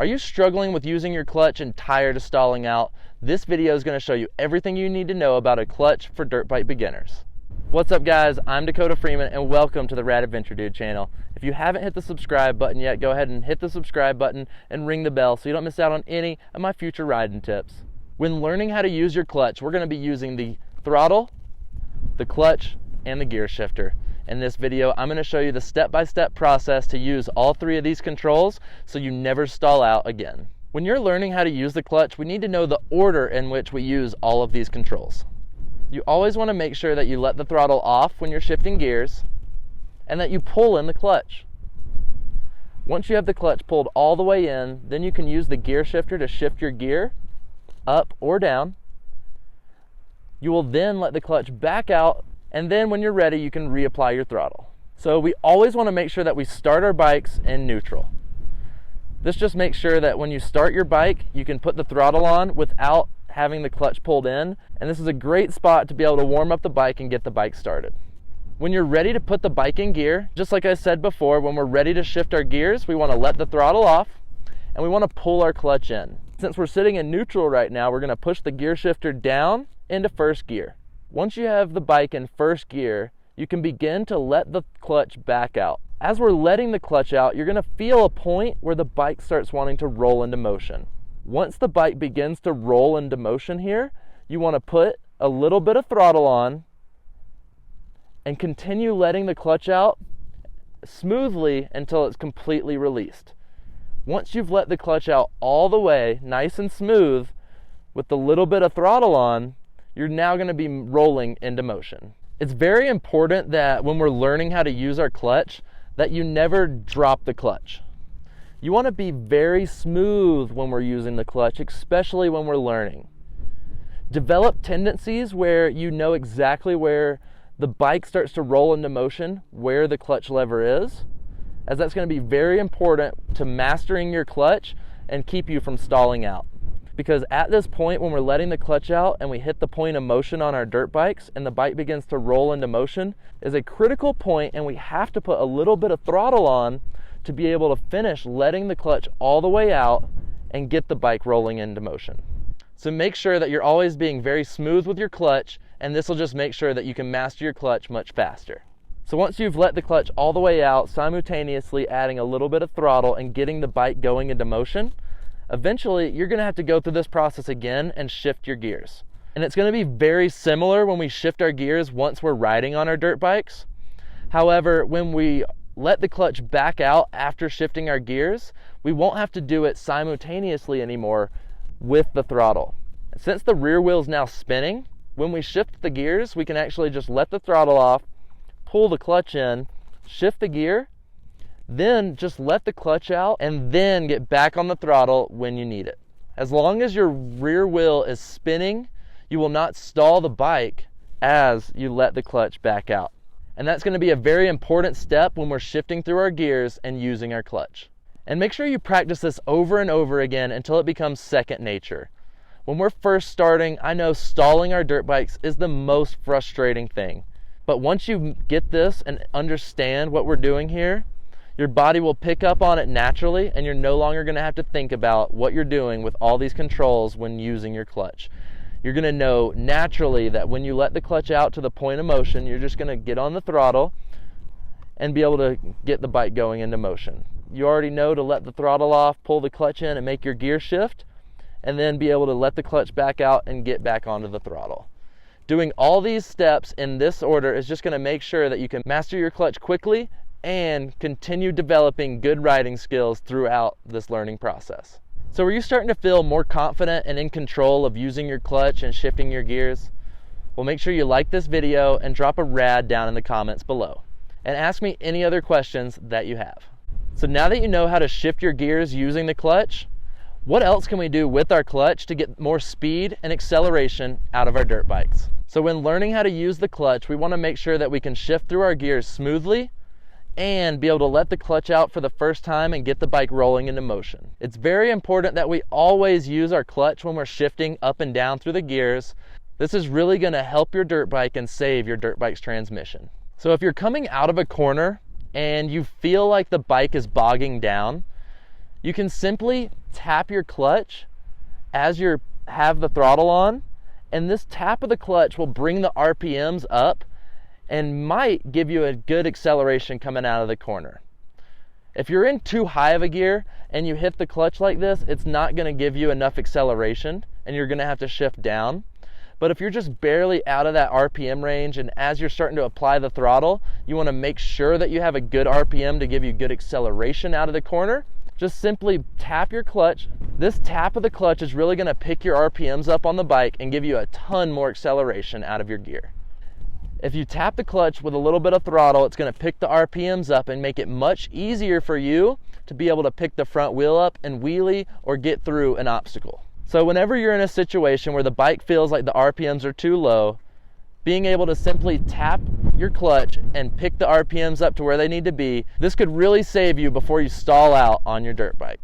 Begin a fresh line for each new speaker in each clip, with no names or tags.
Are you struggling with using your clutch and tired of stalling out? This video is going to show you everything you need to know about a clutch for dirt bike beginners. What's up guys, I'm Dakota Freeman and welcome to the Rad Adventure Dude channel. If you haven't hit the subscribe button yet, go ahead and hit the subscribe button and ring the bell so you don't miss out on any of my future riding tips. When learning how to use your clutch, we're going to be using the throttle, the clutch, and the gear shifter. In this video, I'm going to show you the step-by-step process to use all three of these controls so you never stall out again. When you're learning how to use the clutch, we need to know the order in which we use all of these controls. You always want to make sure that you let the throttle off when you're shifting gears and that you pull in the clutch. Once you have the clutch pulled all the way in, then you can use the gear shifter to shift your gear up or down. You will then let the clutch back out, and then when you're ready, you can reapply your throttle. So we always want to make sure that we start our bikes in neutral. This just makes sure that when you start your bike, you can put the throttle on without having the clutch pulled in, and this is a great spot to be able to warm up the bike and get the bike started. When you're ready to put the bike in gear, just like I said before, when we're ready to shift our gears, we want to let the throttle off and we want to pull our clutch in. Since we're sitting in neutral right now, we're going to push the gear shifter down into first gear. Once you have the bike in first gear, you can begin to let the clutch back out. As we're letting the clutch out, you're going to feel a point where the bike starts wanting to roll into motion. Once the bike begins to roll into motion here, you want to put a little bit of throttle on and continue letting the clutch out smoothly until it's completely released. Once you've let the clutch out all the way, nice and smooth, with the little bit of throttle on, you're now going to be rolling into motion. It's very important that when we're learning how to use our clutch, that you never drop the clutch. You want to be very smooth when we're using the clutch, especially when we're learning. Develop tendencies where you know exactly where the bike starts to roll into motion, where the clutch lever is, as that's going to be very important to mastering your clutch and keep you from stalling out. Because at this point, when we're letting the clutch out and we hit the point of motion on our dirt bikes and the bike begins to roll into motion, is a critical point, and we have to put a little bit of throttle on to be able to finish letting the clutch all the way out and get the bike rolling into motion. So make sure that you're always being very smooth with your clutch, and this will just make sure that you can master your clutch much faster. So once you've let the clutch all the way out, simultaneously adding a little bit of throttle and getting the bike going into motion, eventually you're going to have to go through this process again and shift your gears. And it's going to be very similar when we shift our gears once we're riding on our dirt bikes. However, when we let the clutch back out after shifting our gears, we won't have to do it simultaneously anymore with the throttle. Since the rear wheel is now spinning, when we shift the gears, we can actually just let the throttle off, pull the clutch in, shift the gear, then just let the clutch out and then get back on the throttle when you need it. As long as your rear wheel is spinning, you will not stall the bike as you let the clutch back out. And that's going to be a very important step when we're shifting through our gears and using our clutch. And make sure you practice this over and over again until it becomes second nature. When we're first starting, I know stalling our dirt bikes is the most frustrating thing. But once you get this and understand what we're doing here, your body will pick up on it naturally, and you're no longer going to have to think about what you're doing with all these controls when using your clutch. You're going to know naturally that when you let the clutch out to the point of motion, you're just going to get on the throttle and be able to get the bike going into motion. You already know to let the throttle off, pull the clutch in, and make your gear shift, and then be able to let the clutch back out and get back onto the throttle. Doing all these steps in this order is just going to make sure that you can master your clutch quickly and continue developing good riding skills throughout this learning process. So are you starting to feel more confident and in control of using your clutch and shifting your gears? Well, make sure you like this video and drop a rad down in the comments below. And ask me any other questions that you have. So now that you know how to shift your gears using the clutch, what else can we do with our clutch to get more speed and acceleration out of our dirt bikes? So when learning how to use the clutch, we want to make sure that we can shift through our gears smoothly and be able to let the clutch out for the first time and get the bike rolling into motion. It's very important that we always use our clutch when we're shifting up and down through the gears. This is really going to help your dirt bike and save your dirt bike's transmission. So if you're coming out of a corner and you feel like the bike is bogging down, You can simply tap your clutch as you have the throttle on, and this tap of the clutch will bring the RPMs up and might give you a good acceleration coming out of the corner. If you're in too high of a gear and you hit the clutch like this, it's not going to give you enough acceleration and you're going to have to shift down. But if you're just barely out of that RPM range, and as you're starting to apply the throttle, you want to make sure that you have a good RPM to give you good acceleration out of the corner, just simply tap your clutch. This tap of the clutch is really going to pick your RPMs up on the bike and give you a ton more acceleration out of your gear. If you tap the clutch with a little bit of throttle, it's going to pick the RPMs up and make it much easier for you to be able to pick the front wheel up and wheelie or get through an obstacle. So whenever you're in a situation where the bike feels like the RPMs are too low, being able to simply tap your clutch and pick the RPMs up to where they need to be, this could really save you before you stall out on your dirt bike.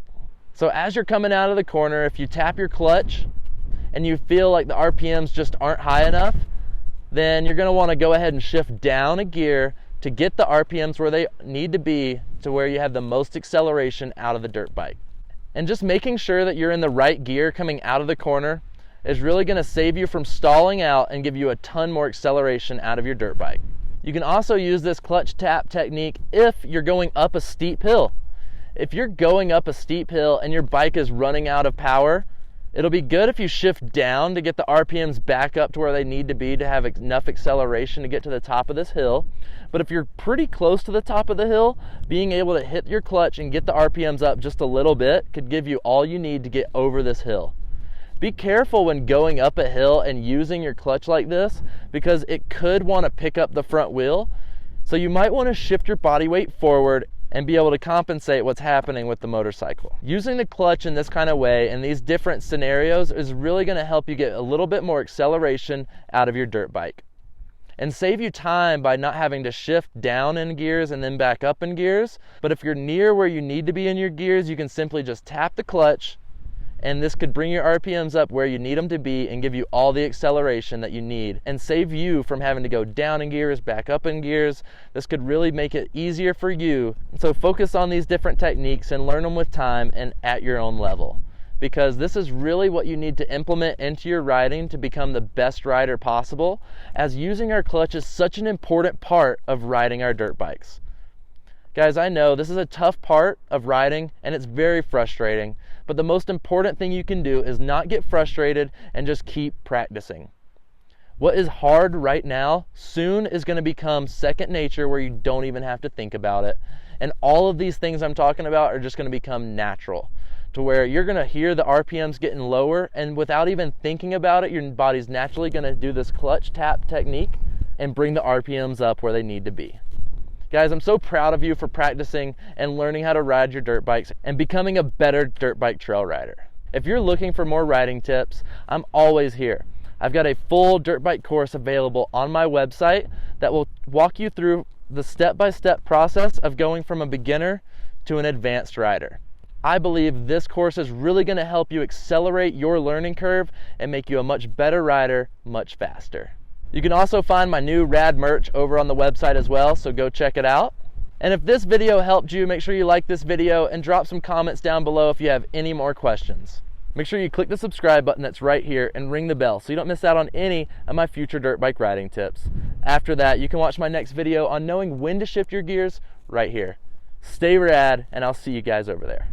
So as you're coming out of the corner, if you tap your clutch and you feel like the RPMs just aren't high enough, then you're going to want to go ahead and shift down a gear to get the RPMs where they need to be to where you have the most acceleration out of the dirt bike. And just making sure that you're in the right gear coming out of the corner is really going to save you from stalling out and give you a ton more acceleration out of your dirt bike. You can also use this clutch tap technique if you're going up a steep hill. If you're going up a steep hill and your bike is running out of power, it'll be good if you shift down to get the RPMs back up to where they need to be to have enough acceleration to get to the top of this hill. But if you're pretty close to the top of the hill, being able to hit your clutch and get the RPMs up just a little bit could give you all you need to get over this hill. Be careful when going up a hill and using your clutch like this, because it could want to pick up the front wheel. So you might want to shift your body weight forward and be able to compensate what's happening with the motorcycle. Using the clutch in this kind of way in these different scenarios is really going to help you get a little bit more acceleration out of your dirt bike and save you time by not having to shift down in gears and then back up in gears. But if you're near where you need to be in your gears, you can simply just tap the clutch, and this could bring your RPMs up where you need them to be and give you all the acceleration that you need and save you from having to go down in gears, back up in gears. This could really make it easier for you. So focus on these different techniques and learn them with time and at your own level, because this is really what you need to implement into your riding to become the best rider possible, as using our clutch is such an important part of riding our dirt bikes. Guys, I know this is a tough part of riding and it's very frustrating, but the most important thing you can do is not get frustrated and just keep practicing. What is hard right now soon is going to become second nature, where you don't even have to think about it. And all of these things I'm talking about are just going to become natural, to where you're going to hear the RPMs getting lower, and without even thinking about it, your body's naturally going to do this clutch tap technique and bring the RPMs up where they need to be. Guys, I'm so proud of you for practicing and learning how to ride your dirt bikes and becoming a better dirt bike trail rider. If you're looking for more riding tips, I'm always here. I've got a full dirt bike course available on my website that will walk you through the step-by-step process of going from a beginner to an advanced rider. I believe this course is really going to help you accelerate your learning curve and make you a much better rider much faster. You can also find my new rad merch over on the website as well, so go check it out. And if this video helped you, make sure you like this video and drop some comments down below if you have any more questions. Make sure you click the subscribe button that's right here and ring the bell so you don't miss out on any of my future dirt bike riding tips. After that, you can watch my next video on knowing when to shift your gears right here. Stay rad, and I'll see you guys over there.